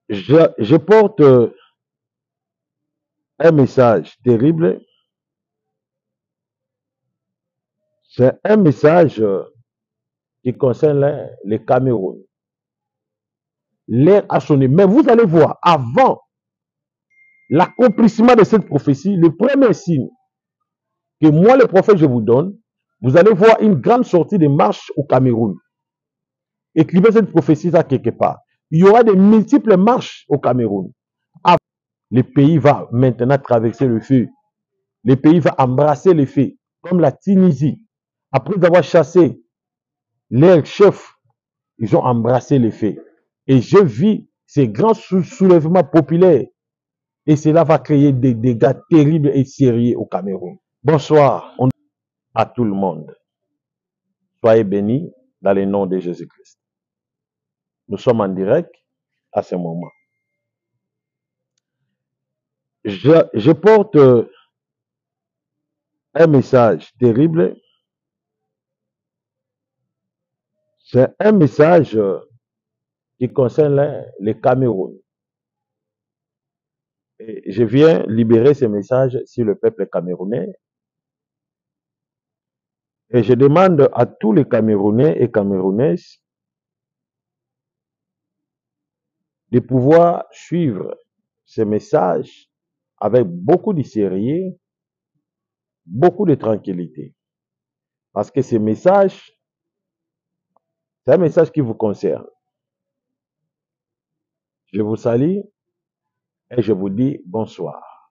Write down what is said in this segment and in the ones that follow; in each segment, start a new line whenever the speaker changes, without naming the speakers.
Je porte un message terrible. C'est un message qui concerne le Cameroun. L'ère a sonné. Mais vous allez voir, avant l'accomplissement de cette prophétie, le premier signe que moi, le prophète, je vous donne, vous allez voir une grande sortie de marche au Cameroun. Écrivez cette prophétie là quelque part. Il y aura de multiples marches au Cameroun. Le pays va maintenant traverser le feu. Le pays va embrasser le feu, comme la Tunisie. Après avoir chassé leurs chefs, ils ont embrassé le feu. Et je vis ces grands soulèvements populaires. Et cela va créer des dégâts terribles et sérieux au Cameroun. Bonsoir à tout le monde. Soyez bénis dans le nom de Jésus-Christ. Nous sommes en direct à ce moment. Je porte un message terrible. C'est un message qui concerne le Cameroun. Et je viens libérer ce message sur le peuple camerounais. Et je demande à tous les Camerounais et Camerounaises de pouvoir suivre ce message avec beaucoup de sérieux, beaucoup de tranquillité. Parce que ce message, c'est un message qui vous concerne. Je vous salue et je vous dis bonsoir.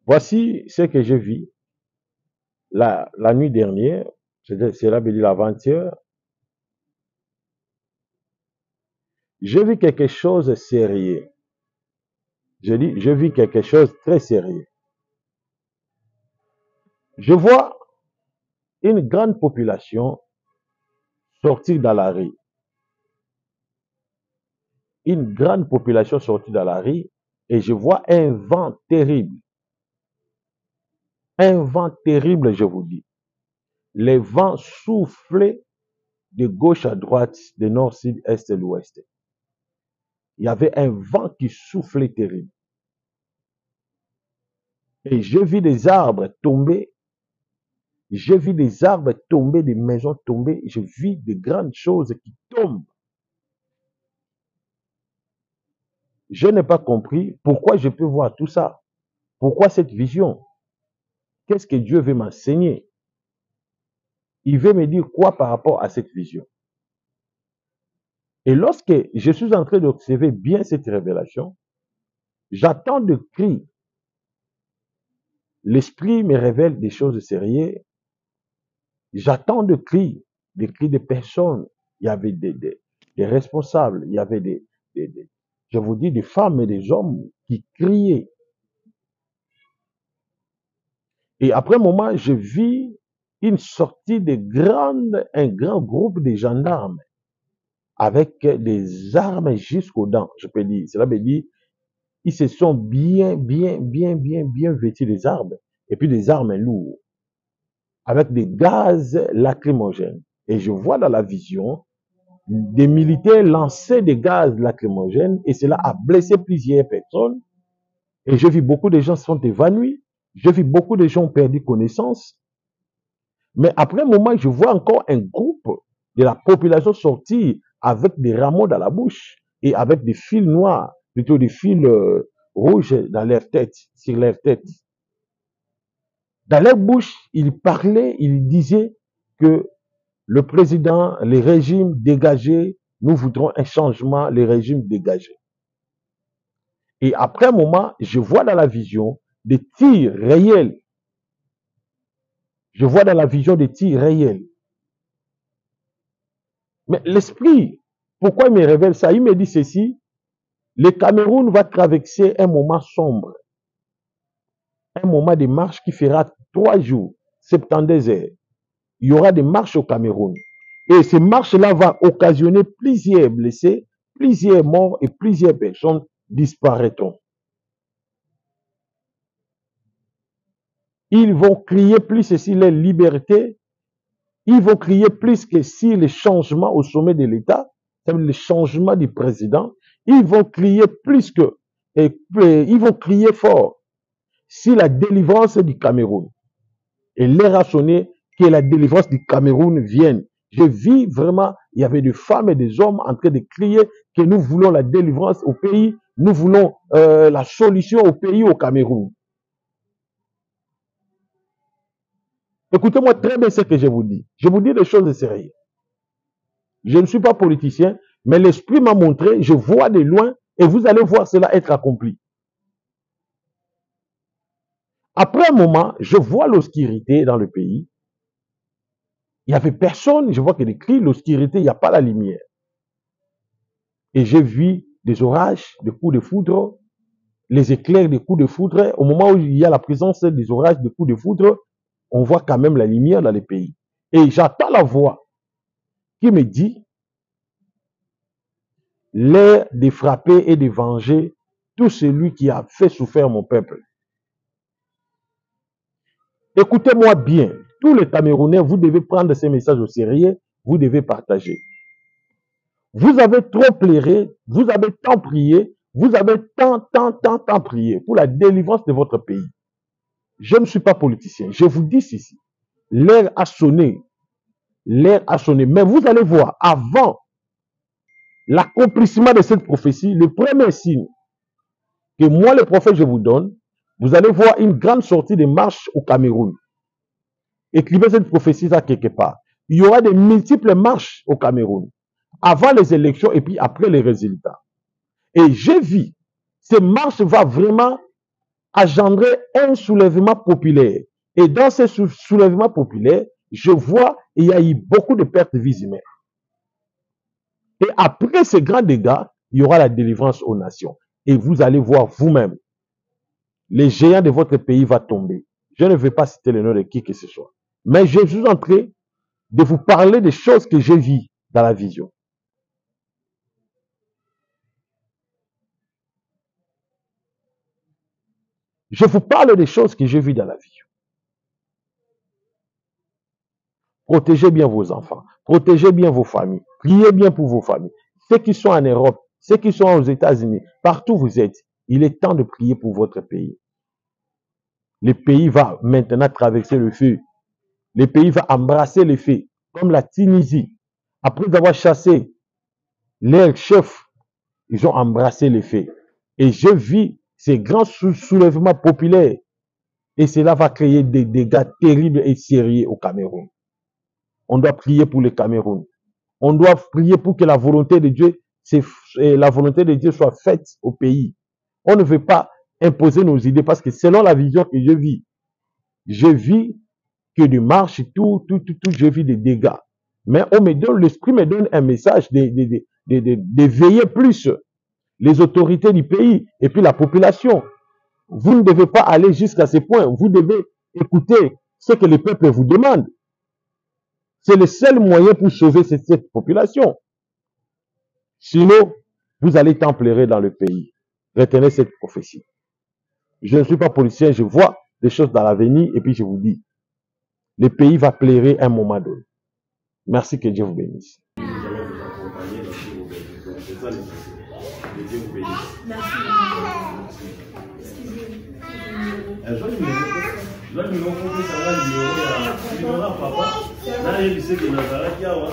Voici ce que je vis la nuit dernière, cela veut dire l'avant-hier. J'ai vu quelque chose de sérieux. Je dis, je vis quelque chose de très sérieux. Je vois une grande population sortir dans la rue. Une grande population sortir dans la rue et je vois un vent terrible. Un vent terrible, je vous dis. Les vents soufflaient de gauche à droite, de nord, sud, est et l'ouest. Il y avait un vent qui soufflait terrible. Et je vis des arbres tomber. Je vis des arbres tomber, des maisons tomber. Je vis de grandes choses qui tombent. Je n'ai pas compris pourquoi je peux voir tout ça. Pourquoi cette vision? Qu'est-ce que Dieu veut m'enseigner? Il veut me dire quoi par rapport à cette vision? Et lorsque je suis en train d'observer bien cette révélation, j'attends de cris. L'esprit me révèle des choses sérieuses. J'attends de cris, des cris de personnes. Il y avait des responsables, il y avait je vous dis, des femmes et des hommes qui criaient. Et après un moment, je vis une sortie un grand groupe de gendarmes avec des armes jusqu'aux dents, je peux dire. Cela veut dire, ils se sont bien vêtus des armes, et puis des armes lourdes, avec des gaz lacrymogènes. Et je vois dans la vision des militaires lancer des gaz lacrymogènes, et cela a blessé plusieurs personnes. Et je vis beaucoup de gens sont évanouis, je vis beaucoup de gens ont perdu connaissance. Mais après un moment, je vois encore un groupe de la population sortir avec des rameaux dans la bouche et avec des fils noirs, plutôt des fils rouges dans leur tête, sur leur tête. Dans leur bouche, ils parlaient, ils disaient que le président, les régimes dégagés, nous voudrons un changement, les régimes dégagés. Et après un moment, je vois dans la vision des tirs réels. Je vois dans la vision des tirs réels. Mais l'esprit, pourquoi il me révèle ça? Il me dit ceci, le Cameroun va traverser un moment sombre. Un moment de marche qui fera 3 jours, 72 heures. Il y aura des marches au Cameroun. Et ces marches-là vont occasionner plusieurs blessés, plusieurs morts et plusieurs personnes disparaîtront. Ils vont crier plus ceci, leur liberté, Ils vont crier plus que si les changements au sommet de l'État, c'est-à-dire les changements du président, ils vont crier plus que, ils vont crier fort si la délivrance du Cameroun. Et l'heure a sonné que la délivrance du Cameroun vienne. Je vis vraiment, il y avait des femmes et des hommes en train de crier que nous voulons la délivrance au pays, nous voulons la solution au pays, au Cameroun. Écoutez-moi très bien ce que je vous dis. Je vous dis des choses de sérieux. Je ne suis pas politicien, mais l'esprit m'a montré, je vois de loin, et vous allez voir cela être accompli. Après un moment, je vois l'obscurité dans le pays. Il n'y avait personne, je vois que des cris, l'obscurité, il n'y a pas la lumière. Et j'ai vu des orages, des coups de foudre, les éclairs des coups de foudre. Au moment où il y a la présence des orages, des coups de foudre, on voit quand même la lumière dans le pays. Et j'entends la voix qui me dit, l'heure de frapper et de venger tout celui qui a fait souffrir mon peuple. Écoutez-moi bien, tous les Camerounais, vous devez prendre ces messages au sérieux, vous devez partager. Vous avez trop pleuré, vous avez tant prié, vous avez tant prié pour la délivrance de votre pays. Je ne suis pas politicien, je vous dis ceci. L'heure a sonné, mais vous allez voir, avant l'accomplissement de cette prophétie, le premier signe que moi, le prophète, je vous donne, vous allez voir une grande sortie de marche au Cameroun. Écrivez cette prophétie là quelque part. Il y aura de multiples marches au Cameroun, avant les élections et puis après les résultats. Et j'ai vu, ces marches vont vraiment engendrer un soulèvement populaire. Et dans ce soulèvement populaire, je vois, il y a eu beaucoup de pertes de vies humaines. Et après ces grands dégâts, il y aura la délivrance aux nations. Et vous allez voir vous-même, les géants de votre pays vont tomber. Je ne vais pas citer le nom de qui que ce soit. Mais je suis en train de vous parler des choses que j'ai vues dans la vision. Je vous parle des choses que j'ai vues dans la vision. Protégez bien vos enfants. Protégez bien vos familles. Priez bien pour vos familles. Ceux qui sont en Europe, ceux qui sont aux États-Unis, partout où vous êtes, il est temps de prier pour votre pays. Le pays va maintenant traverser le feu. Le pays va embrasser le feu, comme la Tunisie. Après avoir chassé leurs chefs, ils ont embrassé le feu. Et je vis ces grands soulèvements populaires. Et cela va créer des dégâts terribles et sérieux au Cameroun. On doit prier pour le Cameroun. On doit prier pour que la volonté de Dieu soit faite au pays. On ne veut pas imposer nos idées parce que selon la vision que je vis que de marche, tout, je vis des dégâts. Mais l'esprit me donne un message de veiller plus les autorités du pays et puis la population. Vous ne devez pas aller jusqu'à ce point. Vous devez écouter ce que le peuple vous demande. C'est le seul moyen pour sauver cette population. Sinon, vous allez templérer dans le pays. Retenez cette prophétie. Je ne suis pas politicien, je vois des choses dans l'avenir et puis je vous dis, le pays va pleurer un moment donné. Merci, que Dieu vous bénisse. Nous allons vous accompagner dans vos c'est ça que Dieu vous bénisse. Merci. Je vais nous rencontrer ça là, il y aura papa. Là, il sait qu'il n'a pas la kiawa.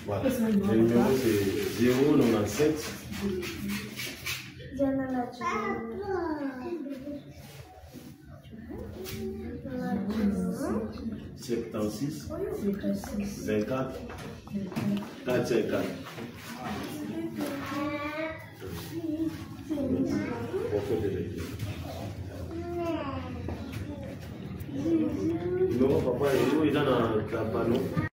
Voilà. Le numéro c'est 097 76 24 454.
Numéro papa, il est dans ta panneau.